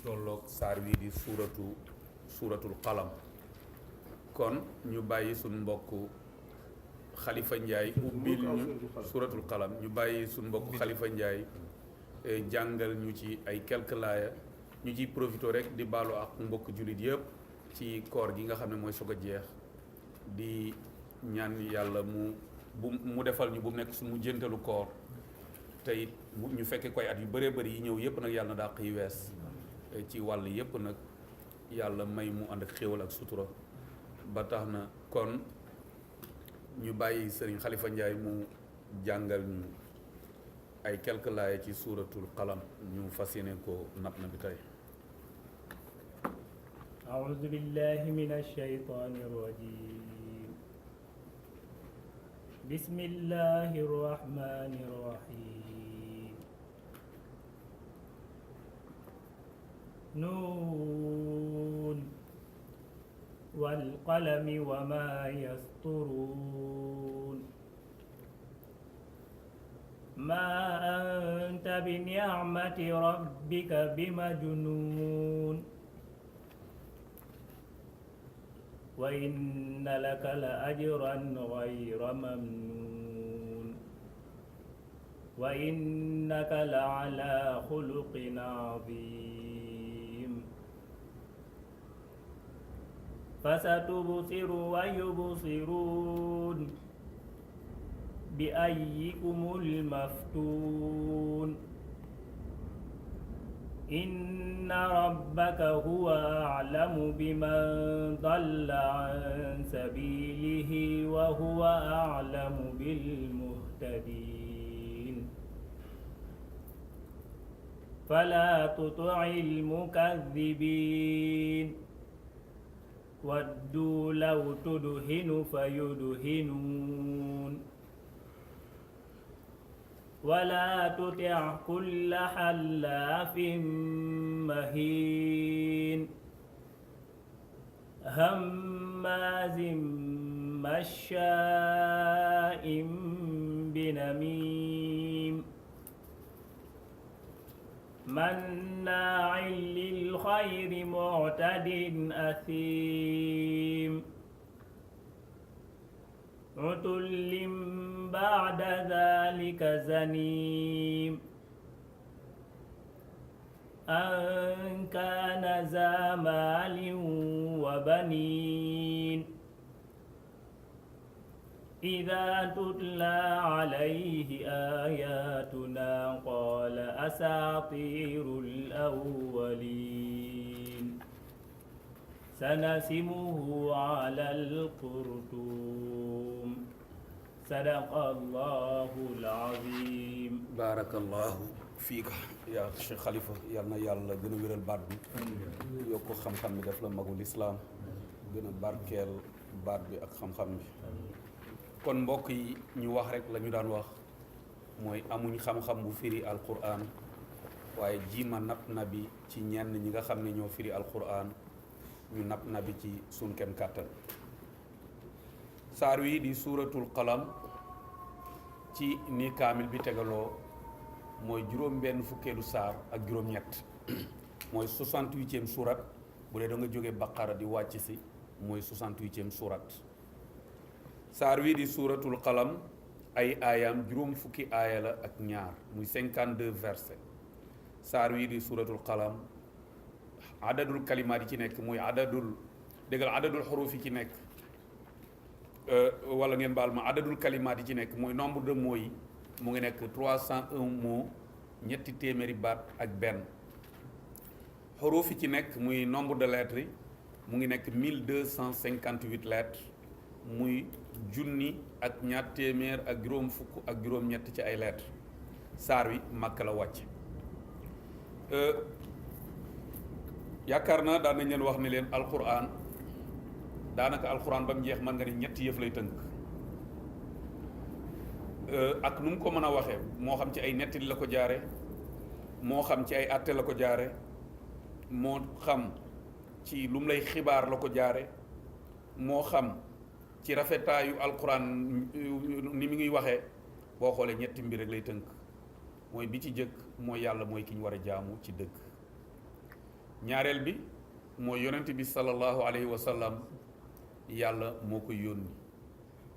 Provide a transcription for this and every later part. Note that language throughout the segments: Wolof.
tolloog saar wi di suuratul qalam. kon ñu bàyyi suñ mbokk Xalifa Njaay ubbil ñu suuratul qalam, ñu bàyyi suñ mbokk Xalifa Njaay jàngal ñu ci ay quelques laaya ñu ciy profité rek di baalu ak mbokk jullit yëpp ci koor gi nga xam ne mooy soog a jeex, di ñaan yàlla mu defal ñu bu nekk suñu jëntalu koor te it ñu fekkee koy at yu bëree bëri yi ñëw yëpp nag yàlla na dàq yi wees ci wàll yëpp nag yàlla may mu ànd ak xéewal ak sutura. ba tax na kon ñu bàyyi sëriñ Xalifa Njaay mu jàngal ñu ay quelques laaya ci suuratul qalam, ñu fas yéene ko nab na bi tey. أعوذ بالله من الشيطان الرجيم بسم الله الرحمن الرحيم نون والقلم وما يسطرون ما أنت بنعمة ربك بمجنون وإن لك لأجرا غير ممنون وإنك لعلى خلق عظيم فستبصر ويبصرون بأيكم المفتون إن ربك هو أعلم بمن ضل عن سبيله وهو أعلم بالمهتدين فلا تطع المكذبين ودوا لو تدهن فيدهنون ولا تطع كل حلاف مهين هماز مشاء بنميم مناع للخير معتد أثيم عتل بعد ذلك زنيم أن كان ذا مال وبنين إذا تتلى عليه آياتنا قال أساطير الأولين سنسمه على الخرطوم صدق الله العظيم. بارك الله fiik yaa Cheikh Khalifa, yal na yàlla gën a wéral baat bi, yokk xam-xam bi, def la magul islaam, gën a barkeel baat bi ak xam-xam bi. kon mbokk yi ñu wax rek la ñu daan wax mooy amuñ xam-xam bu firi alquran, waaye jiima nab nabi ci ñenn ñi nga xam ne ñoo firi alquran, ñu nab nabi ci suñ kem kàttan. saar wi di suuratul qalam ci ni kaamil bi tegaloo mooy juróom benn fukkeelu saar ak juróom-ñett mooy 68e surat bu dee da nga jóge baqara di wàcc si mooy 68e surat. saar wi di suuratul qalam ay aayaam juróom fukki aaya la ak ñaar muy 52 verset. saar wi di suuratul qalam adadul kalimaat yi ci nekk muy adadul xuruf yi ci nekk wala ngeen baal ma adadul kalimaat yi ci nekk mooy nombre de mots yi mu ngi nekk 301 mots, ñetti téeméeri baat ak benn. xuruf yi ci nekk muy nombre de lettres yi mu ngi nekk 1258 lettres, muy junni ak ñaar téeméer ak juróom fukk ak juróom-ñett ci ay lettres. saar wi Makka la wàcc. yaakaar naa daan nañ leen wax ne leen alquran daanaka alquran ba mu jeex mën nga ne ñetti yëf lay tënk. ak nu mu ko mën a waxee moo xam ci ay nettali la ko jaare, moo xam ci ay àtte la ko jaare, moo xam ci lu mu lay xibaar la ko jaare, moo xam ci rafetaayu alquran ni mi ngi waxee. boo xoolee ñetti mbir rek lay tënk, mooy bi ci jëkk mooy yàlla mooy ki ñu war a jaamu ci dëgg. ñaareel bi mooy yonent bi sallallahu alayhi wa sallam yàlla moo ko yónni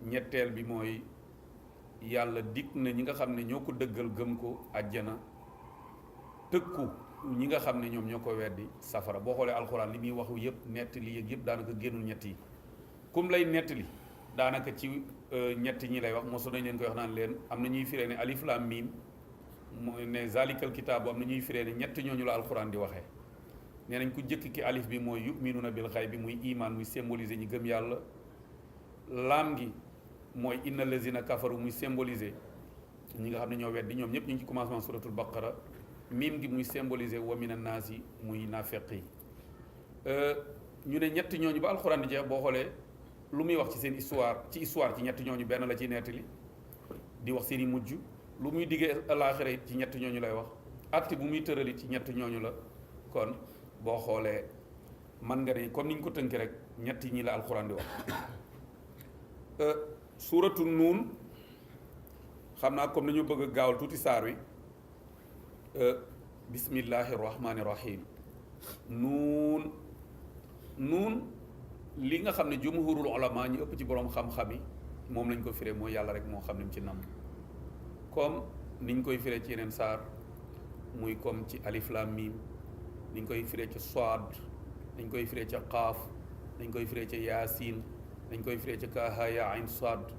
ñetteel bi mooy yàlla dig na ñi nga xam ne ñoo ko dëggal gëm ko àjjana tëkku ñi nga xam ne ñoom ñoo ko weddi safara boo xoolee alxuraan li muy waxu yëpp nettali yëpp daanaka génnul ñett yi kum lay nettali daanaka ci ñett ñi lay wax mosu nañ leen koy wax naan leen am na ñuy firee ne alif lam mim mooy ne zalikal kitaabu am na ñuy firee ne ñett ñooñu la alxuraan di waxee nee nañ ku jëkk ki alif bi mooy yuminuna bil xay bi muy iman muy symboliser ñi gëm yàlla laam gi mooy inna lazina kafaru muy symboliser ñi nga xam ne ñoo weddi ñoom ñëpp ñu ngi ci commencement suratul baqara miim gi muy symboliser wa mina naas yi muy naafeq yi ñu ne ñett ñooñu ba alxuraan di jeex boo xoolee lu muy wax ci seen histoire ci ñett ñooñu benn la ciy nettali di wax seen i mujj lu muy diggee alaaxira ci ñett ñooñu lay wax acte bu muy tërali ci ñett ñooñu la kon boo xoolee man nga ne comme ni ñu ko tënki rek ñett ñi la alxuraan di wax suuratu nuun xam naa comme nañu bëgg a gaawal tuuti saar wi bismillahi rahmani rahim nuun li nga xam ne jumhurul ulama ñu ëpp ci boroom xam-xam yi moom lañ ko firee mooy yàlla rek moo xam ne mu ci nam comme niñ koy firee ci yeneen saar muy comme ci alif lam mim niñ koy firee ci Saad niñ koy firee ca Qaaf niñ koy firee ca Yaasin niñ koy firee ca Kaaha yaa Ayn Saad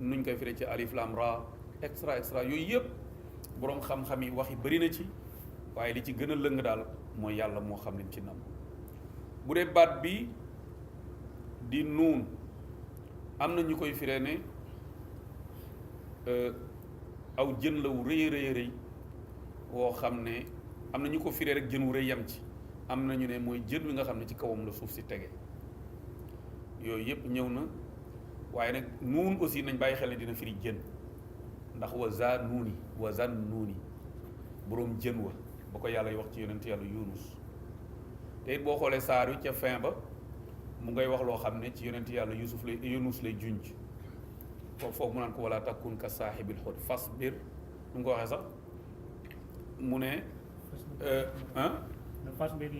nuñ koy firee ca alif lam ra extra yooyu yëpp boroom xam-xam yi wax yi bëri na ci waaye li ci gën a lëng daal mooy yàlla moo xam ne mu ci nam bu dee baat bi di nuun am na ñu koy firee ne aw jën la wu rëy woo xam ne am na ñu ko firee rek jën wu rëy yam ci am na ñu ne mooy jën wi nga xam ne ci kawam la suuf si tege yooyu yëpp ñëw na waaye nag nuun aussi nañ bàyyi xel ne dina firi jën ndax wa zan nuuni boroom jën wa ba ko yàlla wax ci yonent yàlla yunus te it boo xoolee saar wi ca fin ba mu ngay wax loo xam ne ci yonent yàlla yunus lay junj foofu mu naan ko wala takun ka saaxibil xut fasbir nu mu ko waxee sax mu ne fasbir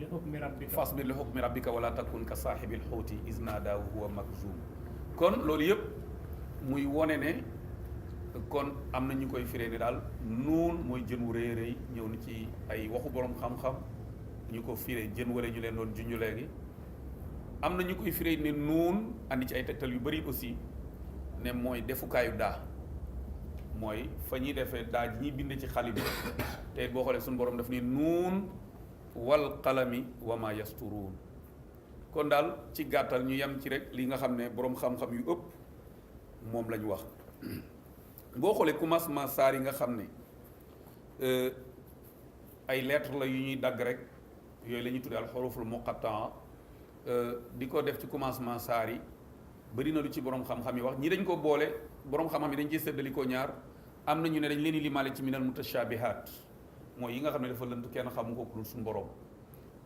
li hukmi rabbika wala takun ka saaxibil xuuti is naadaa huwa makzum kon loolu yëpp muy wone ne kon am na ñu koy firee ni daal nuun mooy jën wu rëy rëy ñëw na ci ay waxu borom xam-xam ñu ko firee jën wala ñu leen doon junj léegi am na ñu koy firee ne nuun andi ci ay tegtal yu bëri aussi ne mooy defukaayu daa mooy fa ñuy defee daa ji ñuy bind ci xalima te boo xoolee suñu borom daf ni nuun wal qalami wa ma yasturuun kon daal ci gàttal ñu yem ci rek li nga xam ne borom xam-xam yu ëpp moom lañ wax boo xoolee commencement saar yi nga xam ne ay lettres la yu ñuy dagg rek yooyu la ñuy tuddee al xuruful muqattaa di ko def ci commencement saar yi bëri na lu ci borom xam-xam yi wax ñi dañ ko boole borom xam-xam yi dañ ciy séddali ko ñaar am na ñu ne dañ leen di limaale ci minal mutashaabihaat mooy yi nga xam ne dafa lënt kenn xamu ko ku dul suñu borom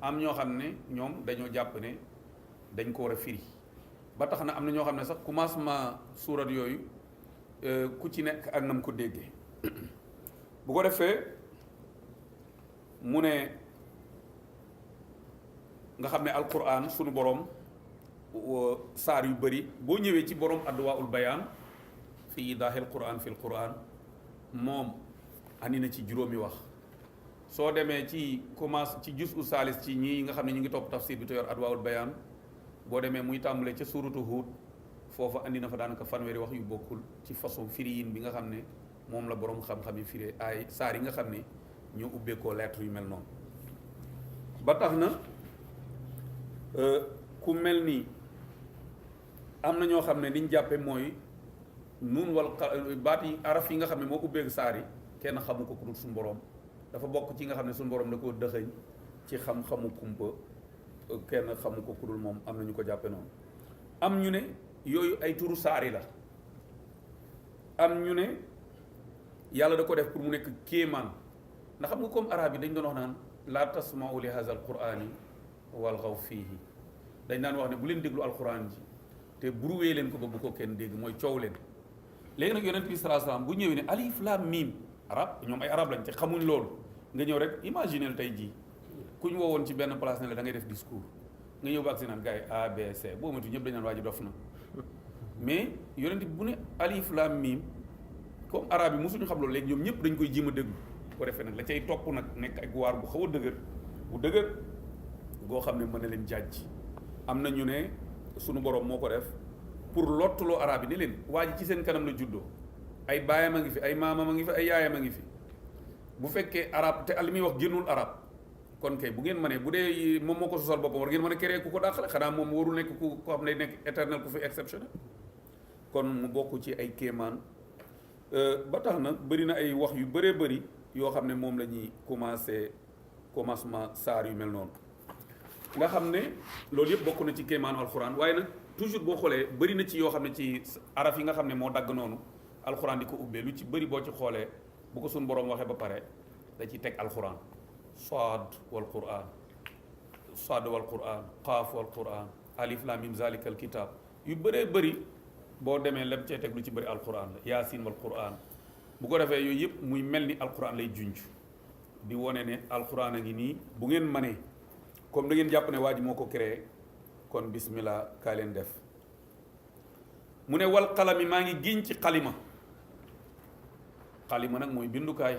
am ñoo xam ne ñoom dañoo jàpp ne dañ ko war a firi ba tax na am na ñoo xam ne sax commencement suurat yooyu ku ci nekk ak nam ko déggee bu ko defee mu ne nga xam ne alquran sunu borom saar yu bëri boo ñëwee ci borom adwaul bayaan fi idaahil quran fil quran moom andi na ci juróomi wax soo demee ci commence ci jus u saalis ci ñii nga xam ne ñu ngi topp tafsir bi te yor adwaul bayaan boo demee muy tàmbalee ca suuratu Huud foofa andi na fa daanaka fanweeri wax yu bokkul ci façon firiyin bi nga xam ne moom la borom xam-xam yi firee ay saar yi nga xam ne ñoo ubbeekoo lettre yu mel noonu ba tax na ku mel ni am na ñoo xam ne niñ jàppe mooy nun wal baat yi araf yi nga xam ne moo ubbeeku saar yi kenn xamu ko ku dul suñu borom dafa bokk ci nga xam ne suñu borom da koo dëxëñ ci xam-xamu kumpa kenn xamu ko ku dul moom am na ñu ko jàppe noonu am ñu ne yooyu ay turu saari la am ñu ne yàlla da ko def pour mu nekk kéemaan ndax xam nga comme arab yi dañ doon wax naan laa tasma'u li hadha alqurani walghaw fiihi dañ daan wax ne bu leen déglu alquran ji te buruwee leen ko ba bu ko kenn dégg mooy coow leen léegi nag yonent bi sallallahu alayhi wasallam bu ñëwee ne alif lam mim arab ñoom ay arab lañ te xamuñ loolu nga ñëw rek imagineel tey jii ku ñu woowoon ci benn place ne la da ngay def discours nga ñëw ba ak si naan gars yi A B C boo moytu ñëpp dañu naan waa ji dof na mais yonent bi bu ne alif lam mim comme arabe yi mosuñu xam loolu léegi ñoom ñëpp dañ koy jéem a déglu ko defee nag la cay topp nag nekk ak waar bu xaw a dëgër bu dëgër goo xam ne mën na leen jàjj am na ñu ne sunu borom moo ko def pour lottuloo arabe yi ne leen waa ji ci seen kanam la juddoo ay baayam a ngi fi ay maamam a ngi fi ay yaayam a ngi fi bu fekkee arab te li muy wax génnul arab kon kay bu ngeen mënee bu dee moom moo ko sosal boppam war ngeen mën a créer ku ko dàqale xanaa moom warul nekk ku ko xam ne nekk éternel ku fi exceptionnel kon mu bokk ci ay kéemaan ba tax na bëri na ay wax yu bëree bëri yoo xam ne moom la ñuy commencement saar yu mel noonu nga xam ne loolu yëpp bokk na ci kéemaanu alxuraan waaye nag toujours boo xoolee bëri na ci yoo xam ne ci araf yi nga xam ne moo dagg noonu alxuraan di ko ubbee lu ci bëri boo ci xoolee bu ko suñ boroom waxee ba pare da ciy teg alxuraan saad wal quraan saad wal quraan qaaf wal quraan alif lam mim zalikal kitab yu bëree bëri boo demee lem cee teg lu ci bëri alxuraan la yaasin wal quraan bu ko defee yooyu yëpp muy mel ni alxuraan lay junj di wone ne alxuraan a ngi nii bu ngeen mënee comme da ngeen jàpp ne waa ji moo ko créé kon bismillah kaa leen def mu ne wal qalami maa ngi giñ ci xalima xalima nag mooy bindukaay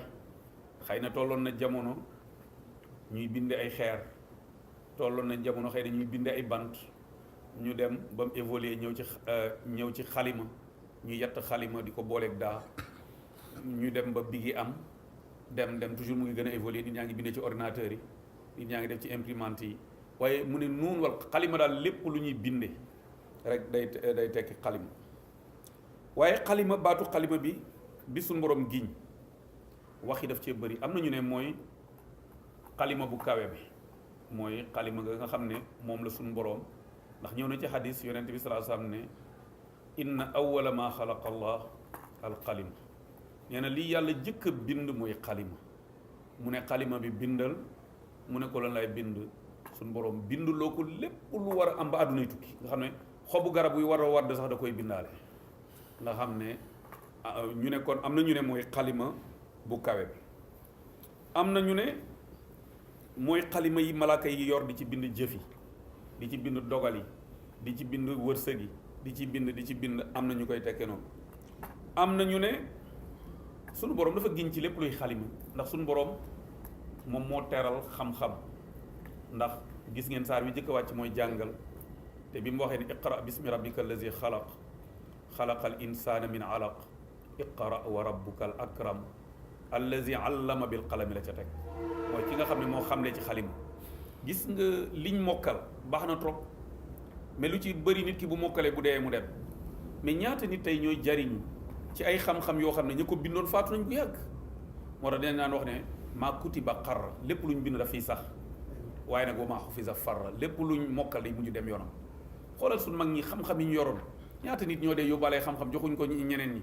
xëy na tolloon na jamono ñuy binde ay xeer tolloon na jamono xëy na ñuy binde ay bant ñu dem ba mu évoluer ñëw ci xalima ñu yett xalima di ko booleeg daa ñu dem ba bigi am dem toujours mu ngi gën a évoluer nit ñaa ngi binde ci ordinateur yi nit ñaa ngi def ci imprimante yi waaye mu ne nuun wal xalima daal lépp lu ñuy binde rek day tekki xalima waaye xalima baatu xalima bi suñ borom giñ wax yi daf cee bëri am na ñu ne mooy xalima bu kawe bi mooy xalima nga xam ne moom la suñ borom ndax ñëw na ci xadis yonent bi sallallahu alayhi wasallam ne inna awwala ma xalaqa allah al xalima nee na lii yàlla jëkk a bind mooy xalima mu ne xalima bi bindal mu ne ko lan lay bind suñ borom binduloo ko lépp lu war a am ba àddunay tukki nga xam ne xobu garab yu war a wadd sax da koy bindaale nga xam ne ñu ne kon am na ñu ne mooy xalima bu kawe bi am na ñu ne mooy xalima yi malaaka yi yor di ci bind jëf yi di ci bind dogal yi di ci bind wërsëg yi di ci bind am na ñu koy tekkee noonu am na ñu ne sunu borom dafa giñ ci lépp luy xalima ndax sunu borom moom moo teral xam-xam ndax gis ngeen saar wi jëkk a wàcc mooy jàngal te bi mu waxee ni iqra bismi rabbika allazi xalaq xalaqal insana min alaq iqra wa rabbuka al akram allazi allama bil qalami la ca teg mooy ki nga xam ne moo xamle ci xalima gis nga liñ mokkal baax na trop mais lu ci bëri nit ki bu mokkalee bu dee mu dem mais ñaata nit tey ñooy jariñu ci ay xam-xam yoo xam ne ñu ko bindoon faatu nañ bu yàgg moo tax dañ naan wax ne maa kutiba xarra lépp luñ bind daf fiy sax waaye nag wa maa xufisa farra lépp luñ mokkal day mujj dem yoonam xoolal suñ mag ñi xam-xam yi ñu yoroon ñaata nit ñoo dee yóbbaalee xam-xam joxuñ ko ñeneen ñi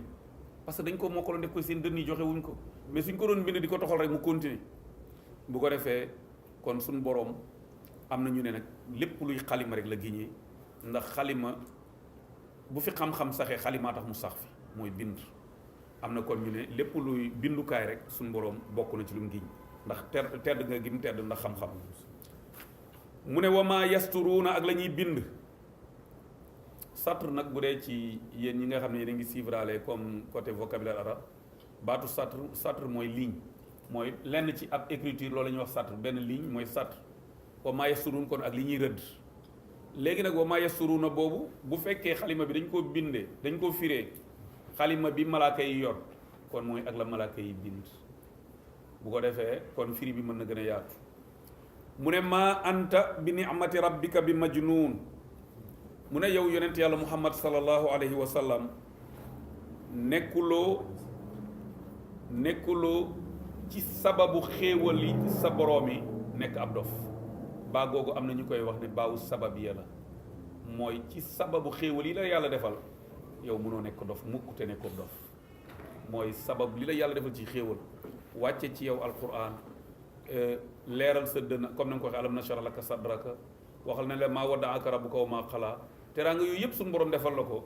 parce que dañ ko mokkaloon def ko seen dënn yi joxe wuñ ko mais suñ ko doon bind di ko toxal rek mu continuer bu ko defee kon suñ boroom am na ñu ne nag lépp luy xalima rek la giñee ndax xalima bu fi xam-xam saxee xalimaa tax mu sax fi mooy bind am na kon ñu ne lépp luy bindukaay rek suñ boroom bokk na ci lu mu giñ ndax tedd nga gi mu tedd ndax xam-xam mu ne wama yasturuuna ak la ñuy bind satr nag bu dee ci yéen ñi nga xam ne yéen a ngi suivre comme côté vocabulaire arabe baatu satr mooy ligne mooy lenn ci ab écriture loolu la ñuy wax satr benn ligne mooy satr wama yasturuun kon ak li ñuy rëdd léegi nag wama yasturuuna boobu bu fekkee xalima bi dañ koo bindee dañ koo firee xalima bi malaaka yi yor kon mooy ak la malaaka yi bind bu ko defee kon firi bi mën na gën a yaatu mu ne maa anta bi ni'mati rabbika bi majnuun mu ne yow yonent yàlla muhammad sallallahu alayhi wa sallam nekkuloo ci sababu xéewal yi sa boroom yi nekk ab dof baa googu am na ñu koy wax ne baawu sabab ya la mooy ci sababu xéewal yi la yàlla defal yow mënoo nekk dof mukk te nekkoo dof mooy sabab li la yàlla defal ci xéewal wàcce ci yow alquran leeral sa dënn comme na nga ko waxee alam nashrah laka sadraka waxal ne la maa waddaaka rabbuka wa maa qalaa teraanga yooyu yëpp suñu borom defal la ko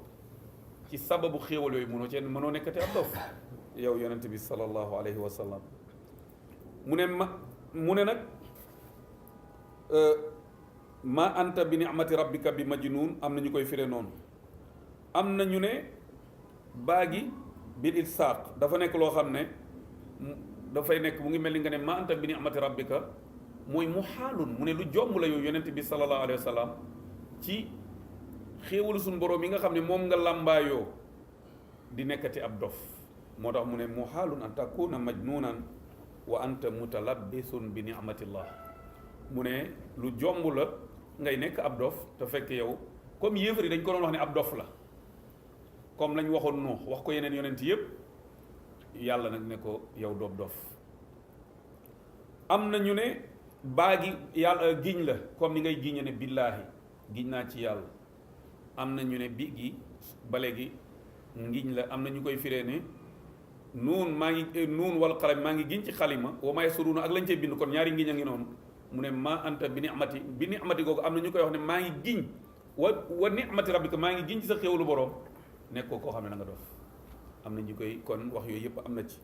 ci sababu xéewal yooyu mënoo nekkate ab dof yow yonent bi sallallahu alayhi wa sallam mu ne nag ma anta bi ni'mati rabbika bi majnun am na ñu koy firee noonu am na ñu ne baa gi bil ilsaaq dafa nekk loo xam ne dafay nekk mu ngi mel ni nga ne ma anta bi ni'mati rabbika mooy mu xaalun mu ne lu jomb la yow yonent bi sallallahu alayhi wa sallam ci xéewalu suñu borom yi nga xam ne moom nga làmbaayoo di nekkati ab dof moo tax mu ne mu xaalun an takuna majnunan wa anta mutalabbisun bi ni'matillah mu ne lu jomb la ngay nekk ab dof te fekk yow comme yéefar yi dañ ko doon wax ne ab dof la comme lañ waxoon Nuux wax ko yeneen yonent yépp yàlla nag ne ko yow doob dof am na ñu ne baagi yàlla giñ la comme ni ngay giñe ne billaahi giñ naa ci yàlla am na ñu ne bi gi bale gi ngiñ la am na ñu koy firee ne nuun maa ngi nuun wal qalam maa ngi giñ ci xalima wa ma yasuruuna ak lañ cee bind kon ñaari ngiñ a ngi noonu mu ne ma anta bi ni'mati googu am na ñu koy wax ne maa ngi giñ wa ni'mati rabbika maa ngi giñ ci sa xéewalu boroom nekk ko koo xam ne na nga dof am na ñu koy kon wax yooyu yëpp am na ci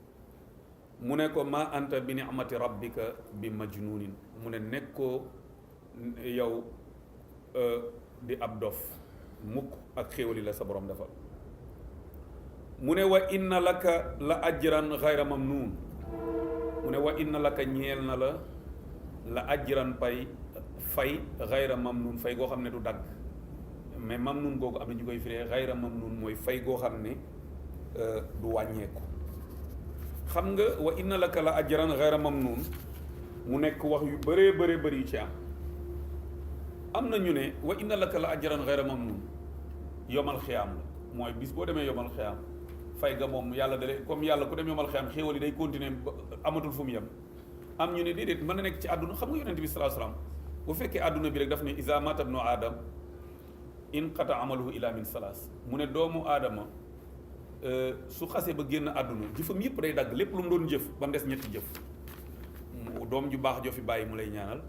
mu ne ko ma anta bi ni'mati rabbika bi majnunin mu ne nekk ko yow di ab dof mukk ak xéewali la sa borom defal mu ne wa inna laka la ajran xayra mamnuun mu ne wa inna laka ñeel na la ajran fay xayra mamnuun fay goo xam ne du dagg mais mamnuun googu am na ñu koy firee xayra mamnuun mooy fay goo xam ne du wàññeeku xam nga wa inna laka la ajran xayra mamnuun mu nekk wax yu bëree bëri yu ci am na ñu ne wa inna laka la ajran xayra mamnuun yomal xiyaam la mooy bis boo demee yomal xiyaam fay ga moom yàlla dale comme yàlla ku dem yomal xiyaam xéewal yi day continuer amatul fu mu yem am ñu ne déedéet mën na nekk ci àdduna xam nga yonent bi sallallahu alayhi wasallam bu fekkee àdduna bi rek daf ne iza mata ibnu aadam inqata amaluhu ila min salaas mu ne doomu aadama su xasee ba génn àdduna jëfam yëpp day dagg lépp lu mu doon jëf ba mu des ñetti jëf doom ju baax joo fi bàyyi mu lay ñaanal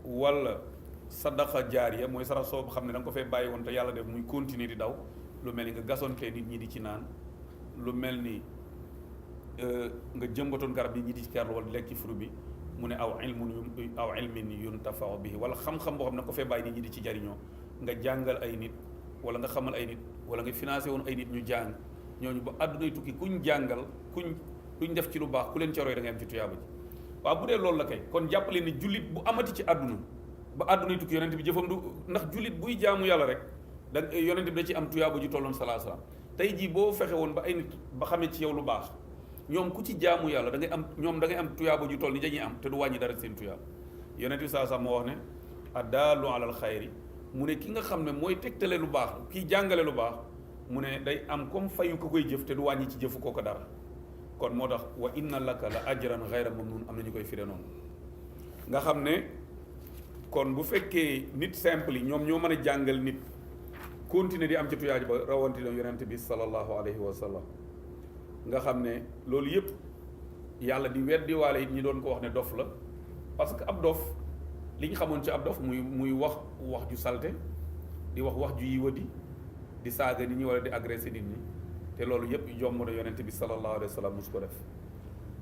wala sadaqa jaariya mooy sarax soo xam ne da nga ko fay bàyyi woon te yàlla def muy continuer di daw lu mel ni nga gasontee nit ñi di ci naan lu mel ni nga jëmbatoon garab yi ñi di ci kerlu wala di lekk ci fruit bi mu ne aw ilmin yuntafa'u bihi wala xam-xam boo xam ne ko fee bàyyi nit ñi di ci jariñoo nga jàngal ay nit wala nga xamal ay nit wala nga financé woon ay nit ñu jàng ñooñu ba àddunay tukki kuñ jàngal kuñ def ci lu baax ku leen ca roy da ngay am ci tuyaaba ji waaw bu dee loolu la kay kon jàppale ni jullit bu amati ci àdduna ba àddunay tukki yonent bi jëfam du ndax jullit buy jaamu yàlla rek da yonent bi da ci am tuyaaba ju tolloon salaa salaam tey jii boo fexe woon ba ay nit ba xamee ci yow lu baax ñoom ku ci jaamu yàlla da ngay am ñoom da ngay am tuyaaba ju toll ni dañuy am te du wàññi dara seen tuyaaba yonent bi saa sax moo wax ne addaalu alal xayri mu ne ki nga xam ne mooy tegtale lu baax kii jàngale lu baax mu ne day am comme fayu ko koy jëf te du wàññi ci jëfu kooko dara kon moo tax wa inna laka la ajran xayra mamnun am na ñu koy firé noonu nga xam ne kon bu fekkee nit simple yi ñoom ñoo mën a jàngal nit continuer di am ci tuyaaj ba rawantina yonent bi sallallahu alayhi wa sallam nga xam ne loolu yëpp yàlla di weddi waale it ñi doon ko wax ne dof la parce que ab dof li ñu xamoon ci ab dof muy wax ju salte di wax ju yiwadi di saaga nit ñi wala di agressé nit ñi te loolu yëpp jomb na yonent bi sallallahu alayhi wa sallam musu ko def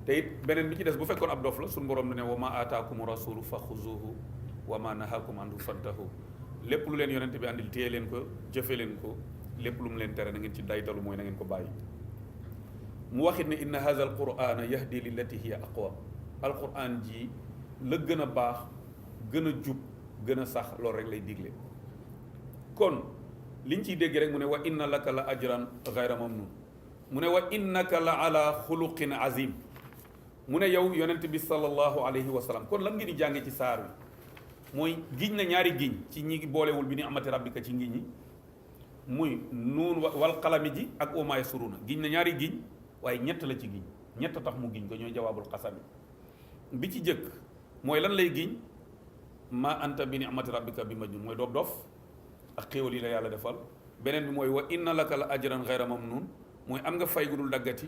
te it beneen bi ci des bu fekkoon ab dof la suñu borom ne wa ma aataakum rasulu fa xuzuhu wa ma nahakum anhu fantahu lépp lu leen yonent bi andil téye leen ko jëfe leen ko lépp lu mu leen tere na ngeen ci daytalu mooy na ngeen ko bàyyi mu waxit ne inna hadha al qur'ana yahdi lillati hiya aqwa alquran ji la gën a baax gën a jub gën a sax loolu rek lay digle kon liñ ciy dégg rek mu ne wa inna laka la ajran ghayra mamnun mu ne wa innaka la ala xuluqin azim mu ne yow yonent bi sallallahu alayhi wa sallam kon lan ngeen di jànge ci saar wi mooy giñ na ñaari giñ ci ñi boolewul bi ni amati rabbika ci ngiñ ñi muy nuun wal qalami ji ak wa maa yasuruuna giñ na ñaari giñ waaye ñett la ci giñ ñett tax mu giñ ko ñooy jawaabul xasami bi ci jëkk mooy lan lay giñ ma anta bi ni amati rabbika bi majnun mooy dof ak xéewal yi la yàlla defal beneen bi mooy wa inna laka la ajran ghayra mamnun mooy am nga fay gu dul daggati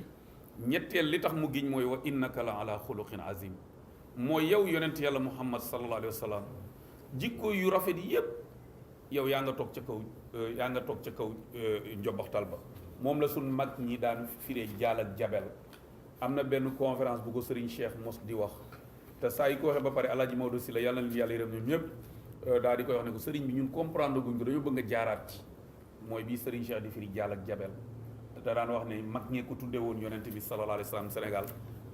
ñetteel li tax mu giñ mooy wa innaka la ala xuluqin azim mooy yow yonent yàlla muhammad sallallahu alayhi wa sallam jikko yu rafet yépp yow yaa nga toog ca kaw njobaxtal ba moom la suñ mag ñi daan firee jaal ak jabel am na benn conférence bu ko Serigne Cheikh mos di wax te saa yi ko waxee ba pare Alaaji Maodo Sylla yàlla na leen yàlla yërëm ñoom ñëpp daal di koy wax ne ko sëriñ bi ñun comprendre guñ ko dañoo bëgg nga jaaraat ci mooy bii sëriñ Cheikh di firi jaal ak jabel te daan wax ne mag ñee ko tudde woon yonent bi sallallahu alayhi wa sallam Sénégal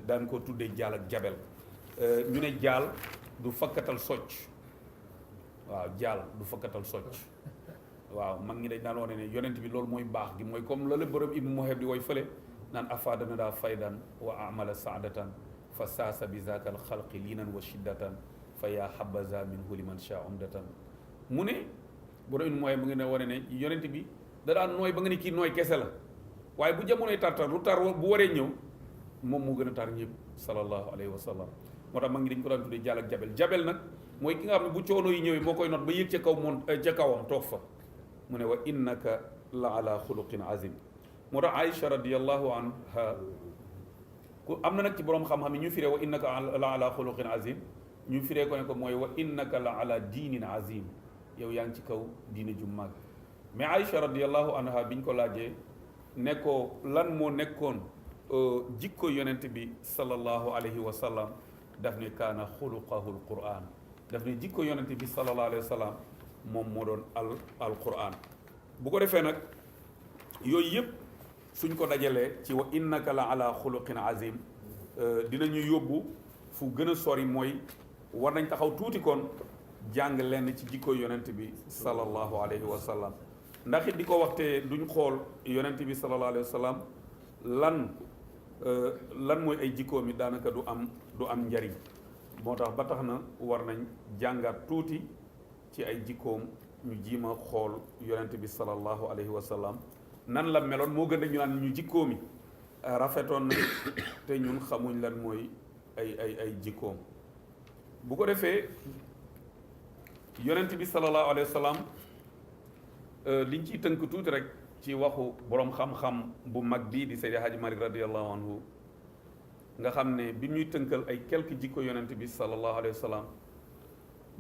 daan ko tuddee jaal ak jabel ñu ne jaal du fakkatal socc waaw jaal du fakkatal socc waaw mag ñi dañ daan wax ne yonent bi loolu mooy baax gi mooy comme la la borom Ibnu Muhib di woy fële naan afadana daa faydan wa amala saadatan fa saasa bi zaakal xalqi liinan wa shiddatan fa yaa habaza minhu liman shaa umdatan mu ne borom Ibnu Muhib mu ngi ne wane ne yonent bi da daan nooy ba nga ne kii nooy kese la waaye bu jamonoy tartar lu tar bu waree ñëw moom moo gën a tar ñëpp sallallahu alayhi wa sallam moo tax mag ñi dañ ko daan tuddee jaal ak jabel jabel nag mooy ki nga xam ne bu coono yi ñëwee moo koy not ba yëg ca kaw moom ca kawam toog fa mu ne wa innaka la ala xuluqin azim moo tax Aïcha radiallahu anha ku am na nag ci borom xam-xam yi ñu firee wa innaka la ala xuluqin azim ñu firee ko ne ko mooy wa innaka la ala diinin azim yow yaa ngi ci kaw diine ju mag mais Aïcha radiallahu anha biñ ko laajee ne ko lan moo nekkoon jikko yonent bi sallallahu alayhi wa sallam daf ne kaana xuluqahu alquran daf ne jikko yonent bi sallallahu alayhi wa sallam moom moo doon alquran bu ko defee nag yooyu yëpp suñ ko dajalee ci wa innaka la ala xuluqin azim dinañu yóbbu fu gën a sori mooy war nañ taxaw tuuti kon jàng lenn ci jikko yonent bi sallallahu alayhi wa sallam ndax it di ko waxtee duñ xool yonent bi sallallahu alayhi wa sallam lan mooy ay jikkoom yi daanaka du am njariñ moo tax ba tax na war nañ jàngaat tuuti ci ay jikkoom ñu jiima xool yonent bi sallallahu alayhi wa sallam nan la meloon moo gën a ñu naan ñu jikkoom yi rafetoon na te ñun xamuñ lan mooy ay jikkoom bu ko defee yonent bi sallallahu alayhi wa sallam liñ ciy tënk tuuti rek ci waxu boroom xam-xam bu mag bii di Seydi Hadji Malick radiallahu anhu nga xam ne bi ñuy tënkal ay quelques jikko yonent bi sallallahu alayhi wa sallam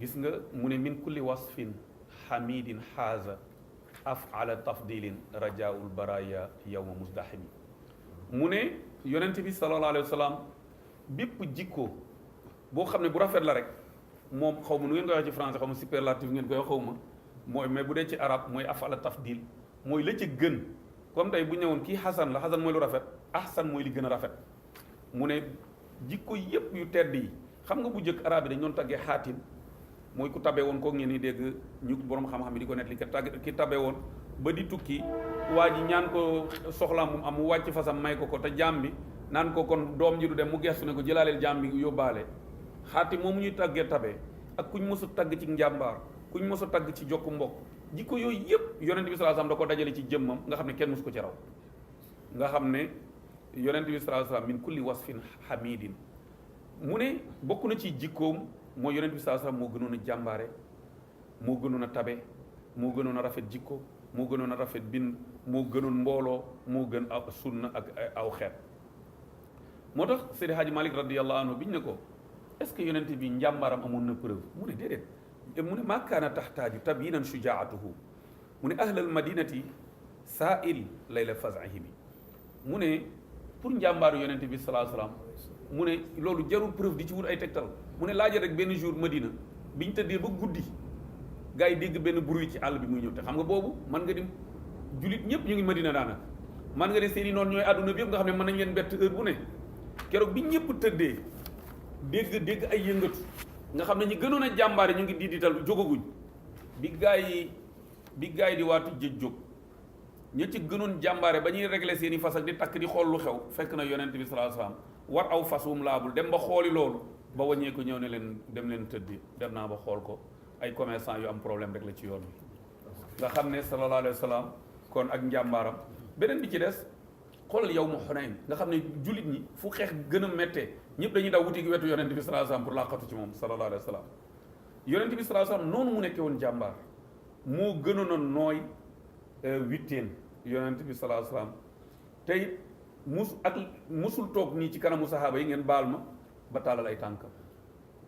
gis nga mu ne min kulli wasfin hamidin xaaza afala tafdilin rajaul baraya yawma musdahimi mu ne yonent bi sallallahu alayhi wa sallam bépp jikko boo xam ne bu rafet la rek moom xaw ma nu ngeen koy wax ci français xaw ma superlatif ngeen koy wax xaw ma mooy mais bu dee ci arab mooy afala tafdil mooy la ci gën comme tey bu ñëwoon kii xasan la xasan mooy lu rafet ahsan mooy li gën a rafet mu ne jikko yépp yu tedd yi xam nga bu njëkk arab yi dañ doon taggee xaatim mooy ku tabe woon kook ngeen ni dégg ñu borom xam-xam yi di ko net li ki tabe woon ba di tukki waa ji ñaan ko soxlaam mu am mu wàcc fasam may ko te jaam bi naan ko kon doom ji du dem mu gestu ne ko jëlaaleel jaam bi yóbbaale xaatim moomu ñuy taggee tabe ak kuñ mësu tagg ci njàmbaar kuñ mësu tagg ci jokku mbokk jikko yooyu yëpp yonent bi sallallahu alayhi wasallam da ko dajale ci jëmmam nga xam ne kenn mësu ko ci raw nga xam ne yonent bi sallallahu alayhi wasallam min kulli wasfin hamidin mu ne bokk na ci jikkoom mooy yonent bi sallallahu alayhi wasallam moo gënoon a jàmbaare moo gënoon a tabe moo gënoon a rafet jikko moo gënoon a rafet bind moo gënoon mbooloo moo gën a sunna ak aw xeet moo tax Seydi Hadji Malick radiyallahu anhu biñ ne ko est-ce que yonent bi njàmbaaram amoon na preuve mu ne déedéet mu ne maa kaana taxtaaju tabyinan shujaatuhu mu ne ahlal madinati saail layla fazahimi mu ne pour njàmbaaru yonent bi sallallahu alayhi wasallam mu ne loolu jarul preuve di ci wut ay tegtal mu ne laajal rek benn jour Madina biñ tëddee ba guddi gars yi dégg benn bruit ci àll bi muy ñëw te xam nga boobu man nga di jullit ñëpp ñu ngi Madina daanaka man nga ne seen i noonu ñooy àdduna bi yëpp nga xam ne mën nañ leen bett heure bu ne keroog bi ñëpp tëddee dégg ay yëngatu nga xam ne ñi gënoon a jàmbaare ñu ngi diital jógaguñ bi gaa yi di waatu jëj jóg ña ci gënoon jàmbaare ba ñuy régler seen i fas ak di takk di xool lu xew fekk na yonent bi sallallahu alayhi wasallam war aw fas wum laabul dem ba xooli loolu ba wàññee ko ñëw ne leen dem leen tëddi dem naa ba xool ko ay commerçant yu am problème rek la ci yoon bi nga xam ne sallallahu alayhi wasallam kon ak njàmbaaram beneen bi ci des xoolal yawmu Hunayn nga xam ne jullit ñi fu xeex gën a méttee ñëpp dañuy daw wuti wetu yonent bi sallallahu alayhi wasallam pour laqatu ci moom sallallahu alayhi wasallam yonent bi sallallahu alayhi wasallam noonu mu nekkee woon jàmbaar moo gënoon a nooy witteen yonent bi sallallahu alayhi wasallam tey musul toog nii ci kanamu saxaaba yi ngeen baal ma ba tàllal ay tànkam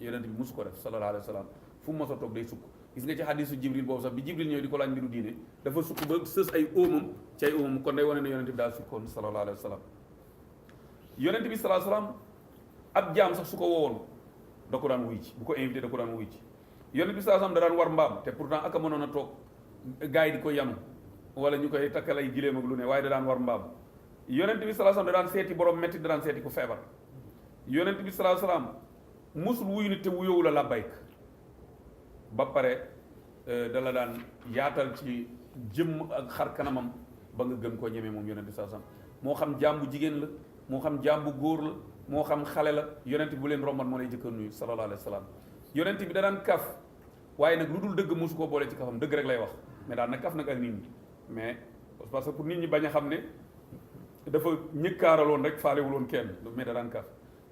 yonent bi musu ko def sallallahu alayhi wasallam fu mu mos a toog day sukk gis nga ci xadisu jibril boobu sax bi jibril ñëw di ko laaj mbiru diine dafa sukk ba sës ay óomam ci ay óomam kon day wane ne yonent bi daal sukkoon sallallahu alayhi wasallam yonent bi sallallahu alayhi wasallam ab jaam sax su ko woowoon da ko daan wuy ci bu ko invité da ko daan wuy ci yonent bi sallallahu alayhi wasallam da daan war mbaam te pourtant aka mënoon a toog gars yi di ko yanu wala ñu koy takkal ay giléem ak lu ne waaye da daan war mbaam yonent bi sallallahu alayhi wasallam da daan seeti borom métti da daan seeti ku feebar yonent bi sallallahu alayhi wasallam musul wuyu nit te wuyoowu la labbayk ba pare da la daan yaatal ci jëmm ak xar kanamam ba nga gën koo ñemee moom yonent bi sallallahu alayhi wasallam moo xam jaam bu jigéen la moo xam jaam bu góor la moo xam xale la yonent bi bu leen rombat moo lay jëkka nuyu sallallahu alayhi wasallam yonent bi da daan kaf waaye nag lu dul dëgg mosu koo boole ci kafam dëgg rek lay wax mais daan na kaf nag ak nit ñi mais parce que pour nit ñi bañ a xam ne dafa ñëkkaaraloon rek faalewuloon kenn mais da daan kaf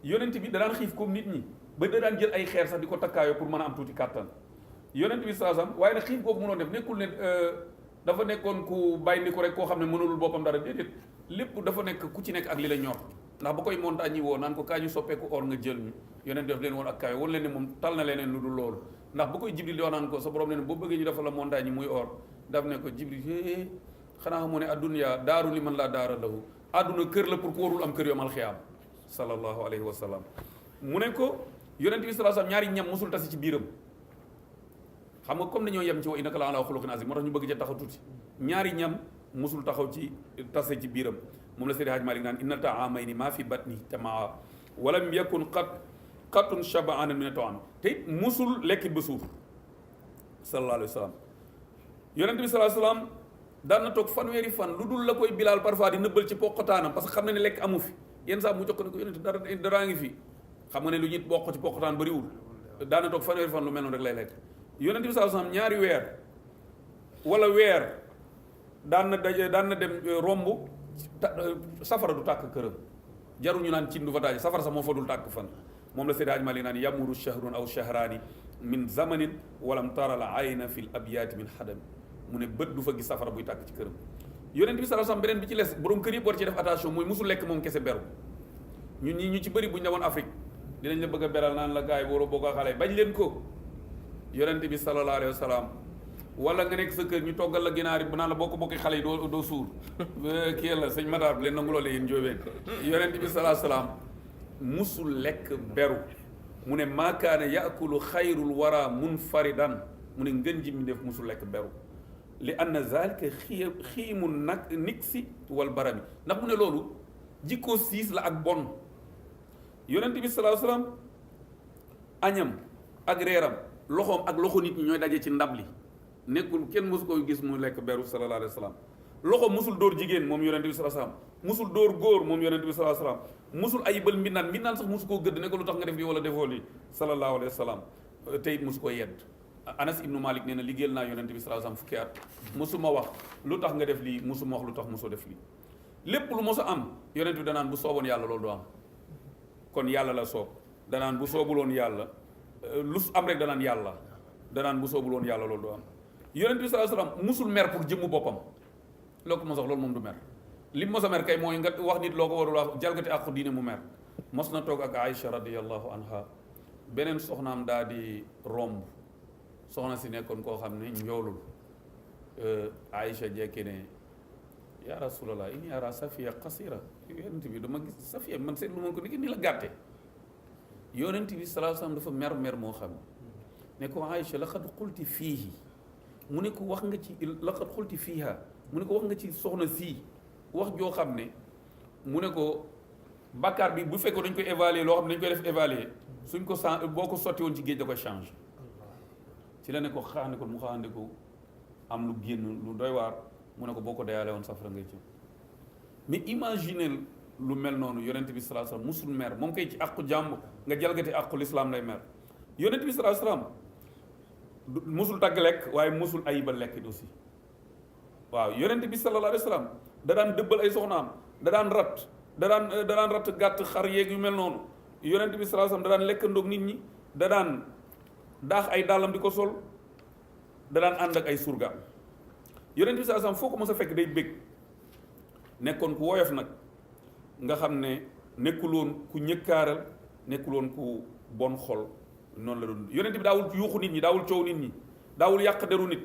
yonent bi da daan xiif comme nit ñi ba da daan jël ay xeer sax di ko takkaayoo pour mën a am tuuti kàttan yonent bi sallallahu alayhi wasallam waaye nag xiif boobu mënoon def nekkul ne dafa nekkoon ku bàyyi ni ko rek koo xam ne mënulul boppam dara déedéet lépp dafa nekk ku ci nekk ak li la ñor ndax ba koy montagne yi woo naan ko kaa ñu soppeeku or nga jël ñu yonent def leen woon ak kawe woon leen ne moom tal na leneen lu dul loolu ndax ba koy jibril di wax naan ko sa borom ne boo bëggee ñu defal la montagne yi muy or daf ne ko jibril xanaa xamoo ne adduna daaru li man laa daara lahu adduna kër la pour ku warul am kër yomal xiyaam sallallahu alayhi wa sallam mu ne ko yonent bi sallallahu alayhi wasallam ñaari ñam musul tasi ci biiram xam nga comme dañoo yem ci wa innaka la ala xuluqin azim moo tax ñu bëgg ca taxaw tuuti ñaari ñam musul taxaw ci tase ci biiram moom la Seydi Hadj Malick naan inna ta'amayni maa fi batni tamaa walam yakun qattun shab'anan min at-ta'am te it musul lekk ba suur sallallahu alayhi wa sallam yonent bi sallallahu alayhi wa sallam daan na toog fanweeri fan lu dul la koy bilaal parfois di nëbbal ci poqataanam parce que xam na ne lekk amu fi yenn saa mu jox ko ne ko yonent daraa ngi fi xam nga ne lu ñuy bokk ci poqataan bëriwul daan na toog fanweeri fan lu mel noonu rek lay lekk yonent bi sallallahu alayhi wa sallam ñaari weer wala weer daan na dem romb safara du tàkk këram jaruñu naan cin du fa daje safara sax moo fa dul tàkk fan moom la Seydi Hadji Malick naan yamuru shahrun aw shahraani min zamanin walam tara la ayna fil abyaati min xadam mu ne bët du fa gis safara buy tàkk ci këram yonent bi sallallahu alayhi wasallam beneen bi ci les borom kër yëpp war ci def attention mooy musul lekk moom kese beru ñun ñi ñu ci bëri bu ñu demoon Afrique dinañ la bëgg a beral naan la gars yi waroo bokk ak xale bañ leen ko yonent bi sallallahu alayhi wasallam wala nga nekk sa kër ñu toggal la ginaar yi bu naan la boo ko bokkee xale yi doo suur kii la sëñ Matar leen nangu loolu yéen njóobeen yonent bi sallallahu alayhi wasallam musul lekk beru mu ne maakaana yaakulu xayrul wara munfaridan mu ne ngën ji mi def musul lekk beru li anna zalika xiimu nag niksi wal barami ndax mu ne loolu jikkoo siis la ak bon yonent bi sallallahu alayhi wasallam añam ak reeram loxoom ak loxo nit ñi ñooy daje ci ndab li nekkul kenn mosu koy gis mu lekk beru sallallahu alayhi wasallam loxo musul dóor jigéen moom yonent bi sallallahu alayhi wasallam musul dóor góor moom yonent bi sallallahu alayhi wasallam musul ayibal mbindaan sax musu koo gëdd ne ko lu tax nga def lii wala defoo lii sallallahu alayhi wasallam te it musu ko yedd Anas ibnu Malik nee na liggéeyal naa yonent bi sallallahu alayhi wasallam fukki at musuma wax lu tax nga def lii musuma wax lu tax mosoo def lii lépp lu mos a am yonent bi danaan bu sooboon yàlla loolu du am kon yàlla la soob danaan bu soobuloon yàlla lu am rek danaan yàlla danaan bu soobuloon yàlla loolu du am yonent bi sallallahu alayhi wasallam musul mer pour jëmmu boppam loo ko mos a wax loolu moom du mer li mos a mer kay mooy nga wax nit loo ko warul wax jalgati àqu diine mu mer mos na toog ak Aïcha radiyallahu anha beneen soxnaam daa di romb soxna si nekkoon koo xam ne njoolul Aïcha jekki ne yaa rasulallah inni ara safiya qasira yonent bi dama gis safiya man seetlu moon ko ni la gàtte yonent bi sallallahu alayhi wasallam dafa mer moo xam ne ko Aïcha laqad qulti fiihi mu ne ko wax nga ci laqad qulti fiiha mu ne ko wax nga ci soxna sii wax joo xam ne mu ne ko bàkkaar bi bu fekkee dañ koy évaluer loo xam ne dañ koy def évaluer suñ ko boo ko sotti woon ci géej da koy change ci la ne ko xaande ko mu xaande ko am lu génn lu doy waar mu ne ko boo ko deyaale woon safara ngay ci mais imaginer lu mel noonu yonent bi sallallahu alayhi wasallam musul mer moom kay ci àqu jàmm nga jalgati àqu lislaam lay mer yonent bi sallallahu alayhi wasallam musul tagg lekk waaye musul ayibal lekk aussi waaw yonent bi sallallahu alayhi wasallam da daan dëbbal ay soxnaam da daan rat gàtt xar yeeg yu mel noonu yonent bi sallallahu alayhi wasallam da daan lekkandoog nit ñi da daan daax ay dàllam di ko sol da daan ànd ak ay surgaam yonent bi sallallahu alayhi wasallam foo ko mos a fekk day bég nekkoon ku woyof nag nga xam ne nekkuloon ku ñëkkaaral nekkuloon ku bon xol noonu la doon yonent bi daawul yuuxu nit ñi daawul coow nit ñi daawul yàq deru nit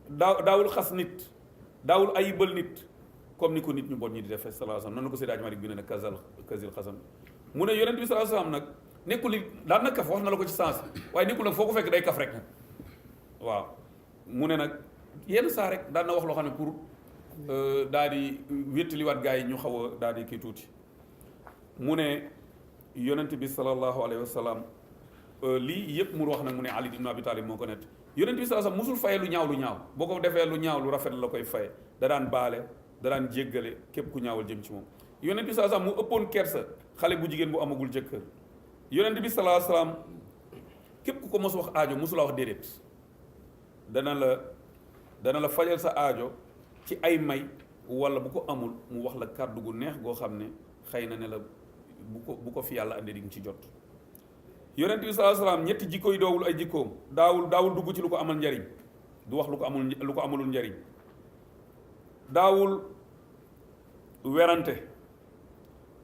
daawul xas nit daawul ayibal nit comme ni ko nit ñu bon ñi di defee sallallahu alayhi wasallam noonu la ko Seydi Hadji Malick bi ne kazil xasan mu ne yonent bi sallallahu alayhi wasallam nag nekkul ni daan na kaf wax na la ko ci sens waaye nekkul nag foo ko fekk day kaf rek waaw mu ne nag yenn saa rek daan na wax loo xam ne pour daal di wéttaliwaat gars yi ñu xaw a daal di kii tuuti mu ne yonent bi sallallahu alayhi wa sallam lii yëpp mu wax nag mu ne Ali ibn Abi Talib moo ko nett yonent bi sallallahu alayhi wa sallam musul faye lu ñaaw boo ko defee lu ñaaw lu rafet la koy faye da daan baale da daan jéggale képp ku ñaawal jëm ci moom yonent bi sallallahu alayhi wa sallam mu ëppoon kersa xale bu jigéen bu amagul jëkkër yonent bi sallallahu alayhi wa sallam képp ku ko mos wax aajo mosula wax déedéet dana la fajal sa aajo ci ay may wala bu ko amul mu wax la kàddu gu neex goo xam ne xëy na ne la bu ko fi yàlla andee di nga ci jot yonent bi sallallahu alayhi wa sallam ñetti jikko yi doowul ay jikkoom daawul dugg ci lu ko amal njariñ du wax lu ko amalul njariñ daawul werante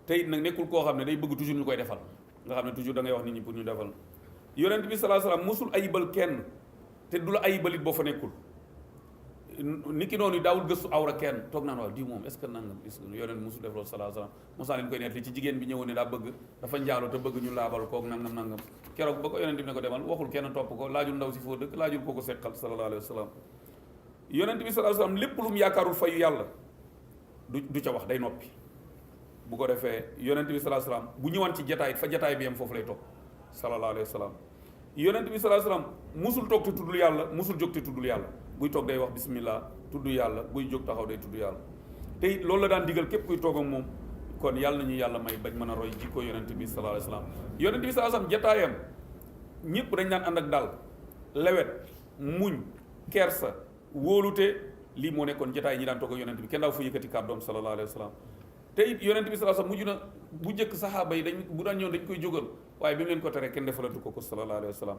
te it nag nekkul koo xam ne day bëgg toujours ñu koy defal nga xam ne toujours da ngay wax nit ñi pour ñu defal yonent bi sallallahu alayhi wa sallam musul ayibal kenn te du la ayibalit boo fa nekkul nit ki noonu daawul gëstu awra kenn toog naan waaw di moom est ce que nangam yonent musul def loolu sallallahu alayhi wa sallam mosaa leen koy neet li ci jigéen bi ñëwoon ne daa bëgg dafa njaaloo te bëgg ñu laabal koog nangam keroog ba ko yonent bi ne ko demal waxul kenn topp ko laajul ndaw si foo dëkk laajul koo ko seqal sallallahu alayhi wa sallam yonent bi sallallahu alayhi wa sallam lépp lu mu yaakaarul fayu yàlla du ca wax day noppi bu ko defee yonent bi sallallahu alayhi wa sallam bu ñëwaan ci jataay fa jataay bi yam foofu lay toog sallallahu alayhi wa sallam yonent bi sallallahu alayhi wa sallam musul toog te tuddul yàlla musul jóg te tuddul yàlla buy toog day wax bismillah tudd yàlla buy jóg taxaw day tudd yàlla te it loolu la daan digal képp kuy toog ak moom kon yàlla nañu yàlla may bañ mën a roy jikko yonent bi sallallahu alayhi wa sallam yonent bi sallallahu alayhi wa sallam jataayam ñëpp dañ daan ànd ak dal lewet muñ kersa wóolute lii moo nekkoon jataay ñi daan toog ak yonent bi kenn daaw fa yëkkati kàddoom sallallahu alayhi wa sallam te it yonent bi sallallahu alayhi wa sallam mujj na bu njëkk saxaaba yi bu daan ñëw dañ koy jógal waaye bi mu leen ko tere kenn defalatu ko sallallahu alayhi wa sallam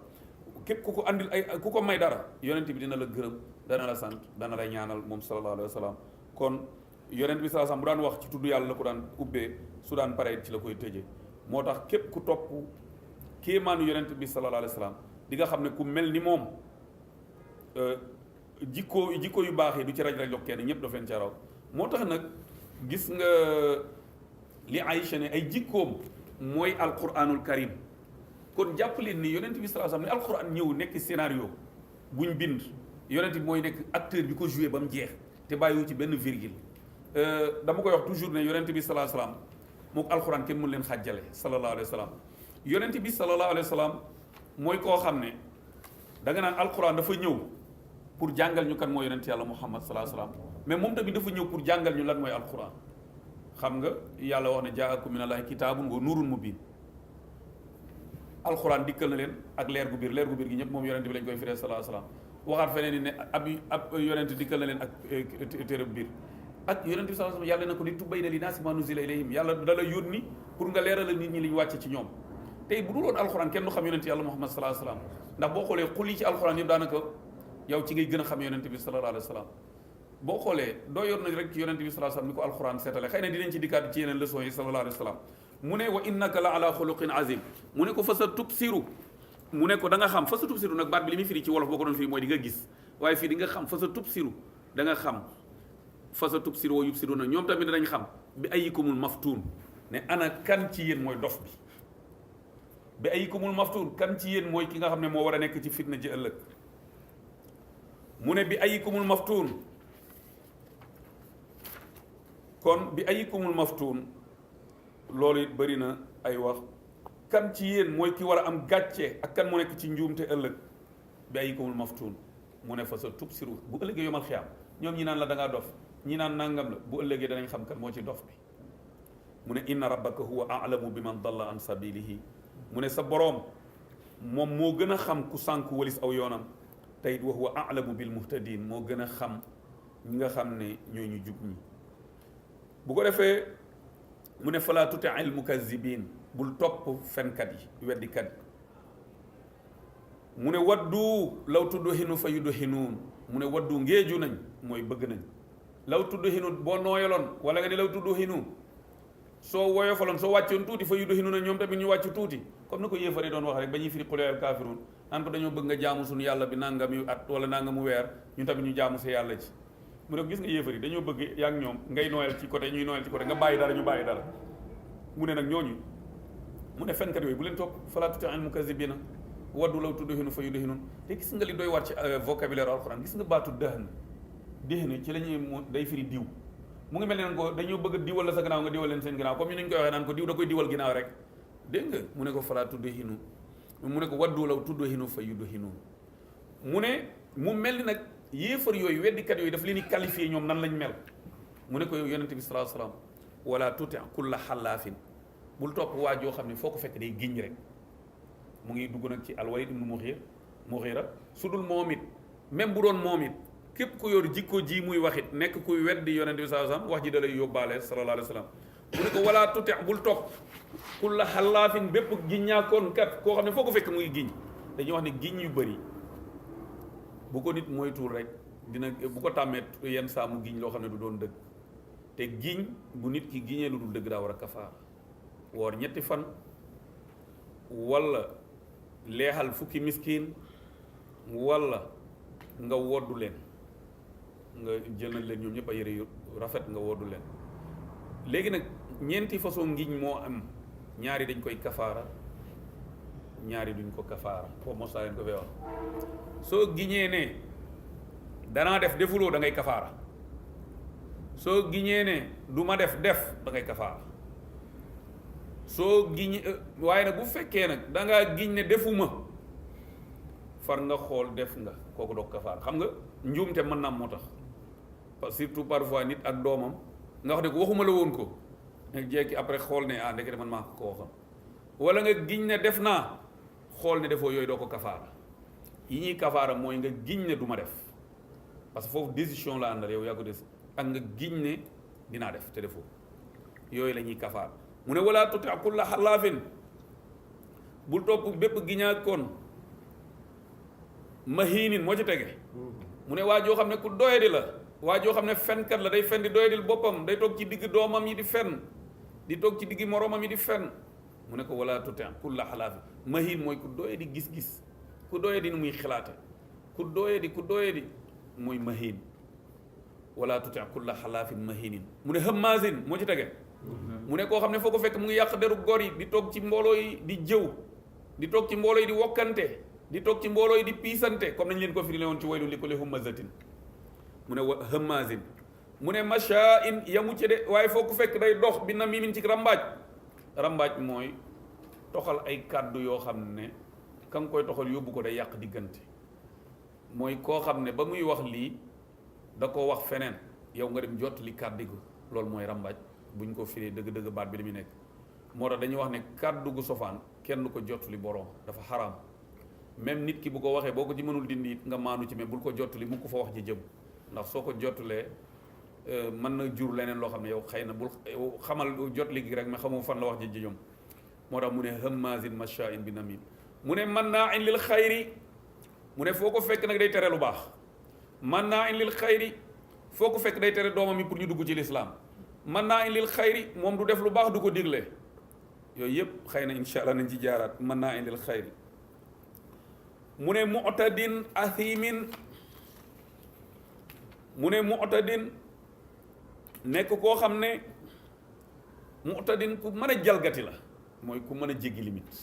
képp ku ko andil ku ko may dara yonent bi dina la gërëm dana la sant dana la ñaanal moom sallallahu alayhi wa sallam kon yonent bi sallallahu alayhi wa sallam bu daan wax ci tudd yàlla la ko daan ubbee su daan paree ci la koy tëjee moo tax képp ku topp kéemaanu yonent bi sallallahu alayhi wa sallam di nga xam ne ku mel ni moom jikko yu baax yi du ci raj-raj lok kenn ñëpp daf leen ca raw moo tax nag gis nga li Aïcha ne ay jikkoom mooy alquranul karim kon jàpp leen ni yonent bi sallallahu alayhi wasallam ne alquran ñëw nekk scénario buñ bind yonent bi mooy nekk acteur bi ko joué ba mu jeex te bàyyiwu ci benn virgule dama koy wax toujours ne yonent bi sallallahu alayhi wasallam mook alquran kenn mën leen xàjjale sallallahu alayhi wasallam yonent bi sallallahu alayhi wasallam mooy koo xam ne da nga naan alquran dafa ñëw pour jàngal ñu kan mooy yonent yàlla Muhammad sallallahu alayhi wasallam mais moom tamit dafa ñëw pour jàngal ñu lan mooy alquran xam nga yàlla wax ne jaakum minallahi kitaabun wa nuurun mubiin alquran dikkal na leen ak leer gu biir gi ñëpp moom yonent bi lañ koy firee sallallahu alayhi wasallam waxaat feneen ni ne ab yonent dikkal na leen ak téere bu biir ak yonent bi sallallahu alayhi wasallam yàlla na ko li tubayyina linnaasi maa nuzzila ilayhim yàlla da la yónni pour nga leeralal nit ñi li ñu wàcce ci ñoom tey bu dul woon alquran kenn du xam yonent yàlla Muhammad sallallahu alayhi wasallam ndax boo xoolee xul yi ci alquran yëpp daanaka yow ci ngay gën a xam yonent bi sallallahu alayhi wasallam boo xoolee doo yor nañ rek ci yonent bi sallallahu alayhi wasallam ni ko alquran seetale xëy na dinañ ci dikkaat ci yeneen leçon yi sallallahu alayhi wasallam mu ne wa innaka la ala xuluqin azim mu ne ko fa sa tubsiru mu ne ko da nga xam fa sa tubsiru nag baat bi li muy firi ci wolof boo ko doon firi mooy di nga gis waaye fii di nga xam fa sa tubsiru da nga xam fa sa tubsiru wa yubsiru na ñoom tamit danañ xam bi ayikumul maftuun ne ana kan ci yéen mooy dof bi ayikumul maftuun kan ci yéen mooy ki nga xam ne moo war a nekk ci fitna ji ëllëg mu ne bi ayikumul maftuun kon bi ayikumul maftuun loolu it bëri na ay wax kan ci yéen mooy ki war a am gàcce ak kan moo nekk ci njuumte ëllëg bi ayikumul maftuun mu ne fa sa tubsiru bu ëllëgee yomal xiyaam ñoom ñi naan la da ngaa dof ñi naan nangam la bu ëllëgee danañ xam kan moo ci dof bi mu ne inna rabbaka huwa a'lamu bi man dalla an sabilihi mu ne sa boroom moom moo gën a xam ku sànku walis aw yoonam te it wa huwa a'lamu bil muhtadin moo gën a xam ñi nga xam ne ñooy ñu jub ñi bu ko defee mu ne fala tuti'il mukazzibin bul topp fenkat yi weddikat yi mu ne waddu law tudhinu fa yudhinuun mu ne waddu ngéeju nañ mooy bëgg nañ law tudhinu boo nooyaloon wala nga ne law tudhinu soo woyofaloon soo wàccoon tuuti fa yudhinu na ñoom tamit ñu wàcc tuuti comme ni ko yéefare doon wax rek ba ñuy firi qul yaa ayyuhal kaafiruun naan ko dañoo bëgg nga jaamu suñu yàlla bi nangami at wala nangamu weer ñu tamit ñu jaamu sa yàlla ci mu ne gis nga yéefar yi dañoo bëgg yaa ngi ñoom ngay nooyal ci côté ñuy nooyal ci côté nga bàyyi dara ñu bàyyi dara mu ne nag ñooñu mu ne fenkat yooyu bu leen topp falaa tuti'il mukazzibina waddu law tudhinu fa yudhinun te gis nga li doy war ci vocabulaire alxuraan gis nga baatu dëhn ci la ñuy day firi diw mu ngi mel ne ko dañoo bëgg a diwal la sa gannaaw nga diwal leen seen gannaaw comme ni ñu koy waxee naan ko diw da koy diwal ginnaaw rek dégg nga mu ne ko falaa tudhinu mu ne ko waddu law tudhinu fa yudhinun mu ne mu mel ni nag yéefar yooyu weddikat yooyu daf leen di qualifié ñoom nan lañ mel mu ne ko yow yonente bi sallallahu alayhi wasallam wala tuti kulla xallaafin bul topp waa joo xam ne foo ko fekk day giñ rek mu ngi dugg nag ci alwalid ibnu mughira su dul moom it même bu doon moom it képp ku yor jikko ji muy waxit nekk kuy weddi yonente bi sallallahu alayhi wasallam wax ji da lay yóbbaale sallallahu alayhi wasallam mu ne ko wala tuti bul topp kulla xallaafin bépp giññaakoon kat koo xam ne foo ko fekk mu ngi giñ dañuy wax ne giñ yu bëri bu ko nit moytuwul rek dina bu ko tàmmee yenn saa mu giñ loo xam ne du doon dëgg te giñ bu nit ki giñee lu dul dëgg daa war a kafaara woor 7 fan wala leexal fukki miskin wala nga woddu leen nga jëlal leen ñoom ñëpp a yére yu rafet nga woddu leen léegi nag ñeenti façon ngiñ moo am ñaari dañ koy kafaara ñaari duñ ko kafaara foofu moo saa leen ko fee wax soo giñee ne danaa def defuloo da ngay kafaara soo giñee ne du ma def da ngay kafaara soo giñ waaye nag bu fekkee nag dangaa giñ ne defuma far nga xool def nga kooku doog kafaara xam nga njuumte mën naa moo tax parce que surtout parfois nit ak doomam nga wax ne ko waxuma la woon ko nga jekki après xool ne ah ndekete man maa ko waxoon wala nga giñ ne def naa xool ne defoo yooyu doo ko kafaara yi ñuy kafaara mooy nga giñ ne du ma def parce que foofu décision la àndal yow yaa ko des ak nga giñ ne dinaa def te defoo yooyu la ñuy kafaara mu ne wala tuti kulla xalaafin bul topp bépp giñaakoon mahiinin moo ci tege mu ne waa joo xam ne ku doyadi la waa joo xam ne fenkat la day fen di doyadil boppam day toog ci digg doomam yi di fen di toog ci digg moroomam yi di fen mu ne ko wala tuti kulla xalaafin mahiin mooy ku doyadi gis-gis ku doyadi ni muy xalaate ku doyadi mooy mahiin wala tuti kulla xalaafin mahiinin mu ne hammaasin moo ci tege mu ne koo xam ne foo ko fekk mu ngi yàq deru góor yi di toog ci mbooloo yi di jëw di toog ci mbooloo yi di wokkante di toog ci mbooloo yi di piisante comme nañ leen ko firi woon ci waylu li kulli hummazatin mu ne hammazin mu ne mashaa'in yamu ci de waaye foo ko fekk day dox bi namimin ci rambaaj mooy toxal ay kàddu yoo xam ne ka nga koy toxal yóbbu ko day yàq diggante mooy koo xam ne ba muy wax lii da ko wax feneen yow nga dem jot li kàddu gu loolu mooy rambaaj buñ ko firee dëgg-dëgg baat bi li muy nekk moo tax dañuy wax ne kàddu gu sofaan kenn du ko jottali boroom dafa xaraam même nit ki bu ko waxee boo ko ci mënul dindi it nga maanu ci mais bul ko jottali mu ko fa wax ji jëm ndax soo ko jottalee mën na jur leneen loo xam ne yow xëy na bul xamal jottali gi rek mais xamoo fan la wax ji jëm moo tax mu ne hammazin mashaa'in bi namim mu ne mannaa'in lil xayri mu ne foo ko fekk nag day tere lu baax mannaa'in lil xayri foo ko fekk day tere doomam yi pour ñu dugg ci lislaam mannaa'in lil xayri moom du def lu baax du ko digle yooyu yëpp xëy na incha allah nañ ci jaaraat mannaa'in lil xayri mu ne mu'tadin athimin mu ne mu'tadin nekk koo xam ne mu'tadin ku mën a jalgati la mooy ku mën a jéggi limite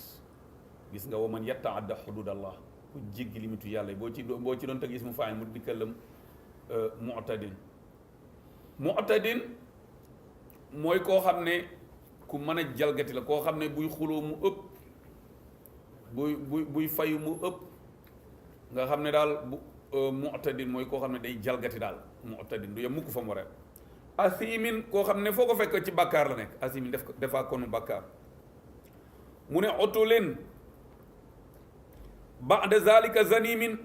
gis nga wa man yata'adda hududallah ku jéggi limitu yàlla boo ci doon teg ismu faa'il mu dikkalam mu'tadin mooy koo xam ne ku mën a jalgati la koo xam ne buy xuloo mu ëpp buy fayu mu ëpp nga xam ne daal mu'tadin mooy koo xam ne day jalgati daal mu'tadin du yem mukk fa mu waree asimin koo xam ne foo ko fekk ci bàkkaar la nekk asimin defaa konu bàkkaar mu ne otulin ba'da zalika zanimin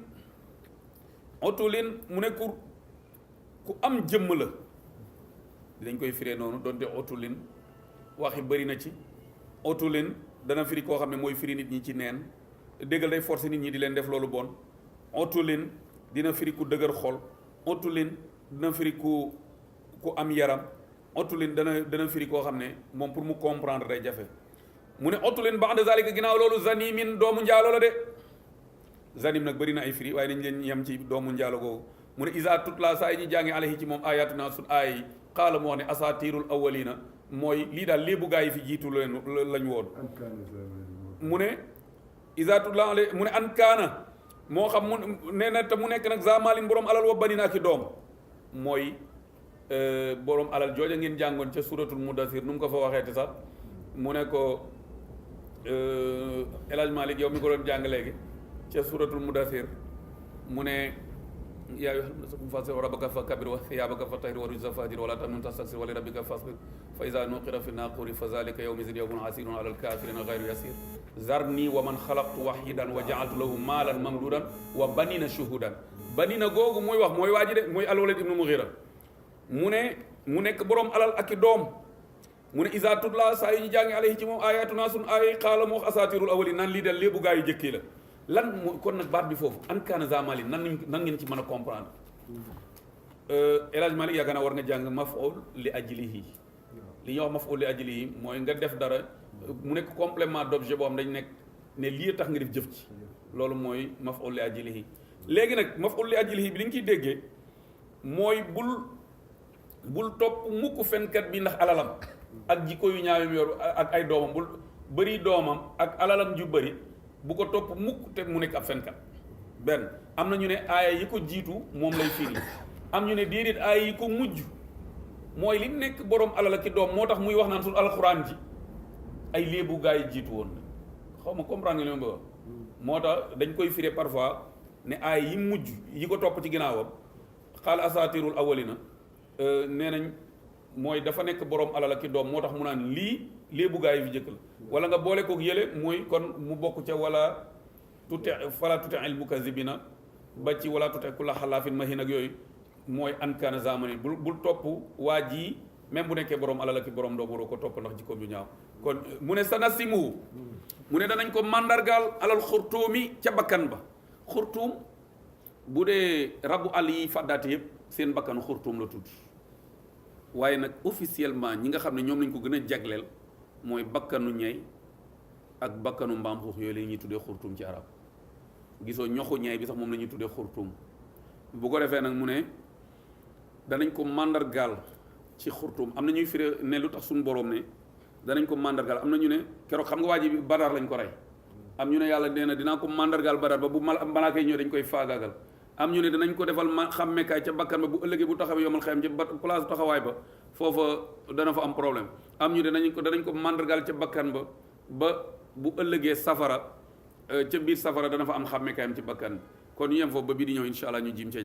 otulin mu ne ku am jëmm la dañ koy firee noonu donte otulin waxi bëri na ci otulin dana firi koo xam ne mooy firi nit ñi ci neen déggal day forcer nit ñi di leen def loolu bon otulin dina firi ku dëgër xol otulin dina firi ku am yaram otulin dana firi koo xam ne moom pour mu comprendre day jafe mu ne otulin ba'da zalika ginnaaw loolu zanimin doomu njaalo la de zanim nag bëri na ay firi waaye nañ leen yem ci doomu njaalo googu mu ne isa tutla saa yi ñu jàngi alayhi ci moom ayatuna sun aay yi qaala mu wax ne asatirul awalina mooy lii daal léebu gaa yi fi jiitu lañ woon mu ne isaatullah ale mu ne an kaana moo xam mu nee na te mu nekk nag zamalin borom alal wa bani naa ki doom mooy borom alal jooja ngeen jàngoon ca suratul mudathir nu mu ko fa waxee te sax mu ne ko El Hadj Malick yow mi ko doon jàng léegi ca suratul mudathir mu ne yaa ayyuhal mudaththir fansab rabbaka fakabbir wa thiyaabaka fatahhir wa rijza fahjur wa laa tamnun tastaksir wa li rabbika fasbir fa izaa nuqira fi naaquuri fa zaalika yawma'idhin yawmun asiirun alal kaafiriina ghayru yasiir zarnii wa man khalaqtu wahiidan wa ja'altu lahu maalan mamduudan wa baniina shuhuudan baniina googu muy wax mooy waa ji de mooy al-Walid ibn Mughira mu ne mu nekk borom alal ak i doom mu ne izaa tutlaa saa yu ñu jàngi alayhi ci moom aayatunaa sun aaya qaala mu wax asaatiirul awwaliin naan lii del léebu gaa yu jëkkee la lan moo kon nag baat bi foofu an kaana zamalin nan ngeen ci mën a comprendre El Hadj Malick yaakaar naa war nga jàng maf'ul li ajlihi li ñuy wax maf'ul li ajlihi mooy nga def dara mu nekk complément d'objet boo xam dañ nekk ne lii tax nga def jëf ci loolu mooy maf'ul li ajlihi léegi nag maf'ul li ajlihi bi li nga ciy déggee mooy bul topp mukk fenkat bi ndax alalam ak jikko yu ñaawam yor ak ay doomam bul bëri doomam ak alalam ju bëri bu ko topp mukk te mu nekk ab fenkat benn am na ñu ne aaya yi ko jiitu moom lay firi am ñu ne déedéet aaya yi ko mujj mooy li nekk borom alal ak ki doom moo tax muy wax naan suñu alxuraan ji ay léebu gaa yi jiitu woon xaw ma comprendre nga li ma bëgg moo tax dañ koy firé parfois ne aaya yi mujj yi ko topp ci ginnaawam xaal asaatirul awalina nee nañ mooy dafa nekk borom alal ak ki doom moo tax mu naan lii léebu gaa yi fi jëkk la wala nga boole kook yële mooy kon mu bokk ca wala fala tuti il mukazibina ba ci wala tuti kulla xalaafin mahin ak yooyu mooy an kaana zamani bul topp waa ji même bu nekkee borom alal ak ki borom doom waroo ko topp ndax jikkoom yu ñaaw kon mu ne sanasimuhu mu ne danañ ko mandargaal alal xurtuumi ca bakkan ba xurtuum bu dee rabu àll yi fàddaate yëpp seen bakkanu xurtuum la tudd waaye nag officiellement ñi nga xam ne ñoom lañ ko gën a jagleel mooy bakkanu ñay ak bakkanu mbaam xuux yooyu la ñuy tuddee xurtuum ci arab gisoo ñoxu ñay bi sax moom la ñuy tuddee xurtuum bu ko defee nag mu ne danañ ko màndargaal ci xurtuum am na ñuy firé ne lu tax suñu boroom ne danañ ko màndargaal am na ñu ne keroog xam nga waa ji Badar lañ ko rey am ñu ne yàlla nee na dinaa ko màndargaal Badar ba bu malaaka yi ñëw dañ koy faagaagal am ñu ne danañ ko defal xàmmekaay ca bakkan ba bu ëllëgee bu taxawee yomal xeyam ca place taxawaay ba foofa dana fa am problème am ñu ne danañ ko màndargaal ca bakkan ba bu ëllëgee safara ca biir safara dana fa am xàmmekaayam ci bakkan kon ñu yem foofu ba bii di ñëw incha allah ñu jiim ca